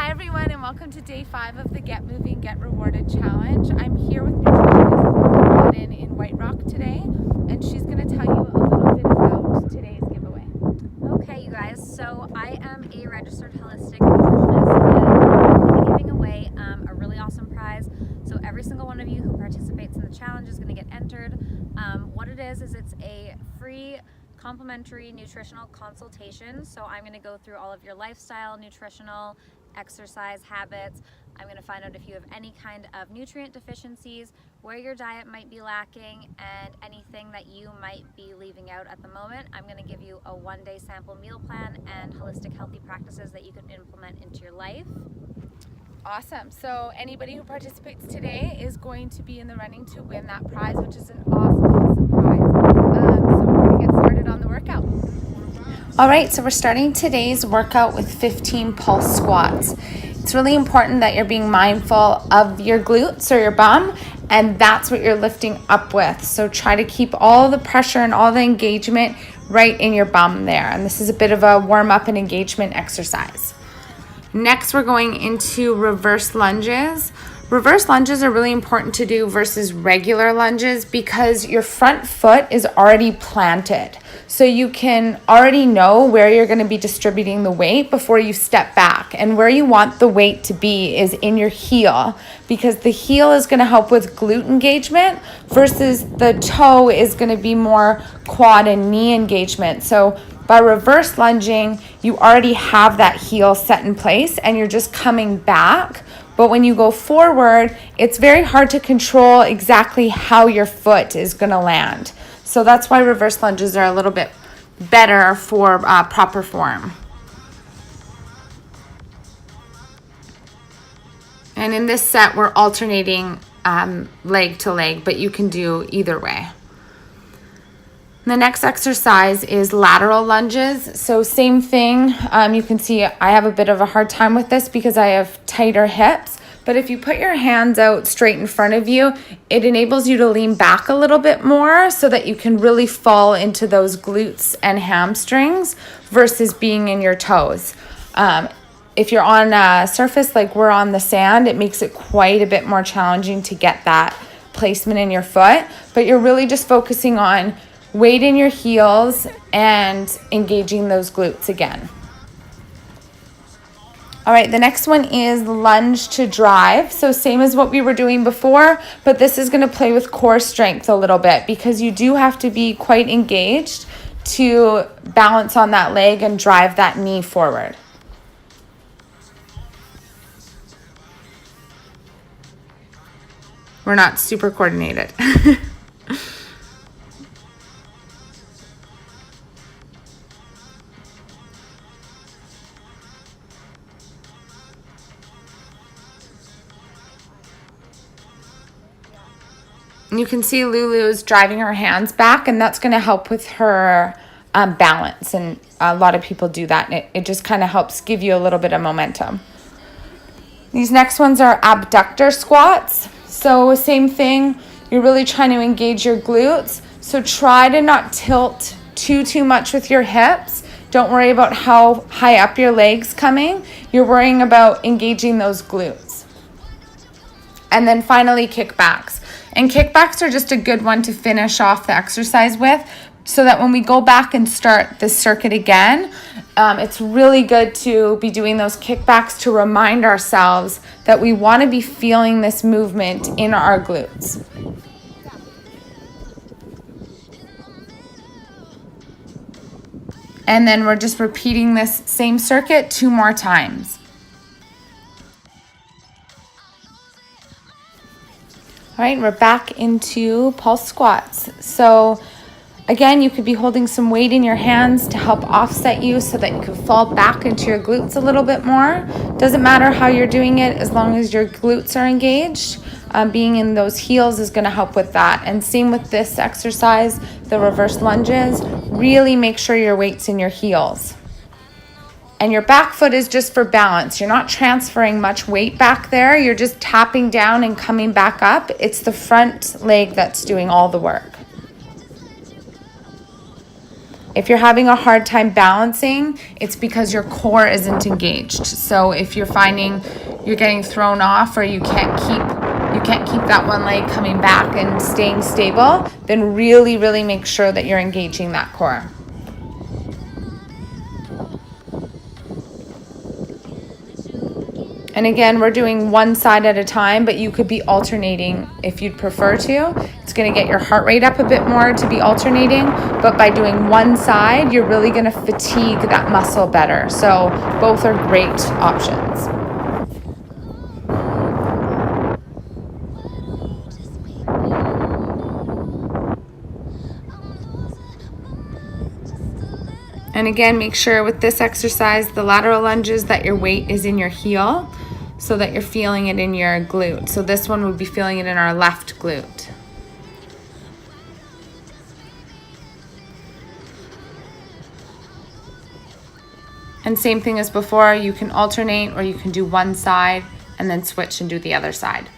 Hi everyone, and welcome to day 5 of the Get Moving, Get Rewarded challenge. I'm here with nutritionist LuLu Godin in White Rock today, and she's going to tell you a little bit about today's giveaway. Okay, you guys, so I am a registered holistic nutritionist, and I'm going to be giving away a really awesome prize. So every single one of you who participates in the challenge is going to get entered. What it is it's a free complimentary nutritional consultation. So I'm going to go through all of your lifestyle, nutritional, exercise habits. I'm going to find out if you have any kind of nutrient deficiencies, where your diet might be lacking, and anything that you might be leaving out at the moment. I'm going to give you a 1-day sample meal plan and holistic healthy practices that you can implement into your life. Awesome. So anybody who participates today is going to be in the running to win that prize, which is an awesome prize. So we're going to get started on the workout. All right, so we're starting today's workout with 15 pulse squats. It's really important that you're being mindful of your glutes or your bum, and that's what you're lifting up with. So try to keep all the pressure and all the engagement right in your bum there. And this is a bit of a warm-up and engagement exercise. Next, we're going into reverse lunges. Reverse lunges are really important to do versus regular lunges because your front foot is already planted. So you can already know where you're going to be distributing the weight before you step back. And where you want the weight to be is in your heel, because the heel is going to help with glute engagement versus the toe is going to be more quad and knee engagement. So by reverse lunging, you already have that heel set in place and you're just coming back. But when you go forward, it's very hard to control exactly how your foot is going to land. So that's why reverse lunges are a little bit better for proper form. And in this set, we're alternating leg to leg, but you can do either way. The next exercise is lateral lunges. So same thing. You can see I have a bit of a hard time with this because I have tighter hips. But if you put your hands out straight in front of you, it enables you to lean back a little bit more so that you can really fall into those glutes and hamstrings versus being in your toes. If you're on a surface like we're on the sand, it makes it quite a bit more challenging to get that placement in your foot. But you're really just focusing on weight in your heels and engaging those glutes again. All right, the next one is lunge to drive. So same as what we were doing before, but this is going to play with core strength a little bit because you do have to be quite engaged to balance on that leg and drive that knee forward. We're not super coordinated. You can see LuLu is driving her hands back, and that's going to help with her balance. And a lot of people do that, and it just kind of helps give you a little bit of momentum. These next ones are abductor squats. So same thing, you're really trying to engage your glutes. So try to not tilt too much with your hips. Don't worry about how high up your leg's coming. You're worrying about engaging those glutes. And then finally, kickbacks. And kickbacks are just a good one to finish off the exercise with so that when we go back and start the circuit again, it's really good to be doing those kickbacks to remind ourselves that we want to be feeling this movement in our glutes. And then we're just repeating this same circuit 2 more times. All right, we're back into pulse squats. So again, you could be holding some weight in your hands to help offset you so that you can fall back into your glutes a little bit more. Doesn't matter how you're doing it as long as your glutes are engaged. Being in those heels is going to help with that. And same with this exercise, the reverse lunges. Really make sure your weight's in your heels. And your back foot is just for balance. You're not transferring much weight back there. You're just tapping down and coming back up. It's the front leg that's doing all the work. If you're having a hard time balancing, it's because your core isn't engaged. So if you're finding you're getting thrown off or you can't keep that one leg coming back and staying stable, then really, really make sure that you're engaging that core. And again, we're doing one side at a time, but you could be alternating if you'd prefer to. It's going to get your heart rate up a bit more to be alternating, but by doing one side, you're really going to fatigue that muscle better. So both are great options. And again, make sure with this exercise, the lateral lunges, that your weight is in your heel so that you're feeling it in your glute. So this one would be feeling it in our left glute. And same thing as before, you can alternate or you can do one side and then switch and do the other side.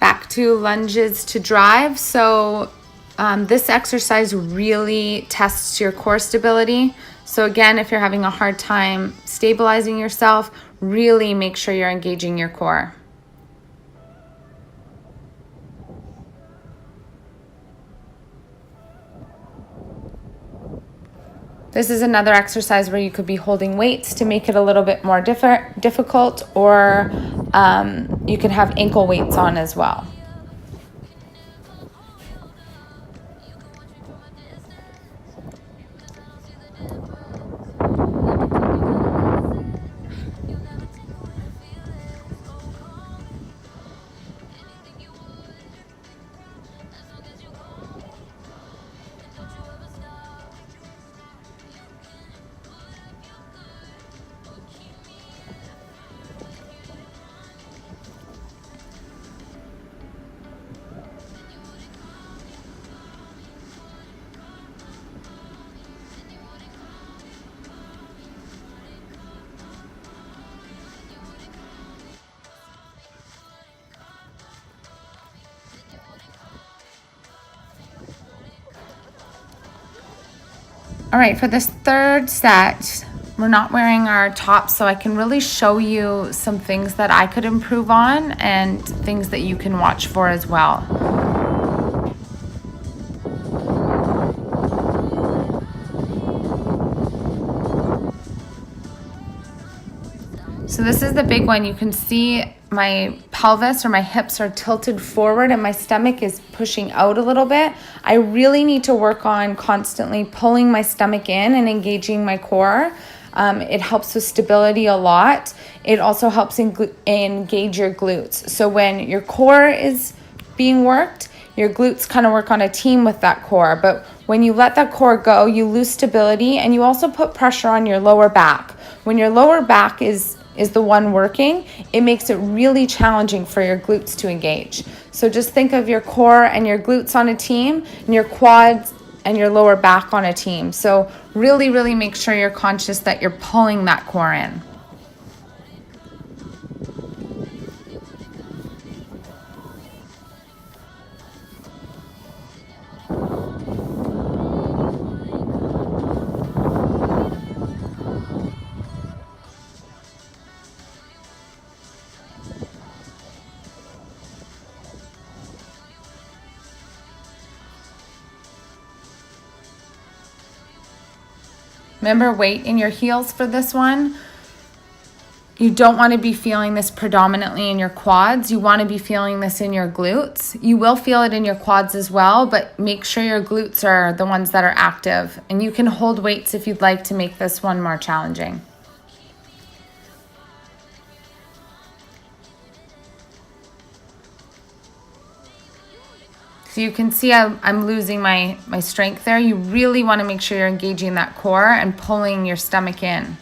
Back to lunges to drive. So this exercise really tests your core stability. So again, if you're having a hard time stabilizing yourself, really make sure you're engaging your core. This is another exercise where you could be holding weights to make it a little bit more difficult, or you can have ankle weights on as well. All right, for this third set, we're not wearing our tops, so I can really show you some things that I could improve on and things that you can watch for as well. So this is the big one. You can see my pelvis or my hips are tilted forward and my stomach is pushing out a little bit. I really need to work on constantly pulling my stomach in and engaging my core. It helps with stability a lot. It also helps engage your glutes. So when your core is being worked, your glutes kind of work on a team with that core. But when you let that core go, you lose stability and you also put pressure on your lower back. When your lower back is the one working, it makes it really challenging for your glutes to engage. So just think of your core and your glutes on a team and your quads and your lower back on a team. So really, really make sure you're conscious that you're pulling that core in. Remember, weight in your heels for this one. You don't want to be feeling this predominantly in your quads. You want to be feeling this in your glutes. You will feel it in your quads as well, but make sure your glutes are the ones that are active. And you can hold weights if you'd like to make this one more challenging. So you can see I'm losing my strength there. You really want to make sure you're engaging that core and pulling your stomach in.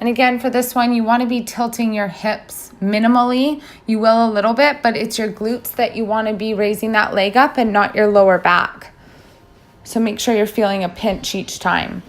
And again, for this one, you want to be tilting your hips minimally. You will a little bit, but it's your glutes that you want to be raising that leg up and not your lower back. So make sure you're feeling a pinch each time.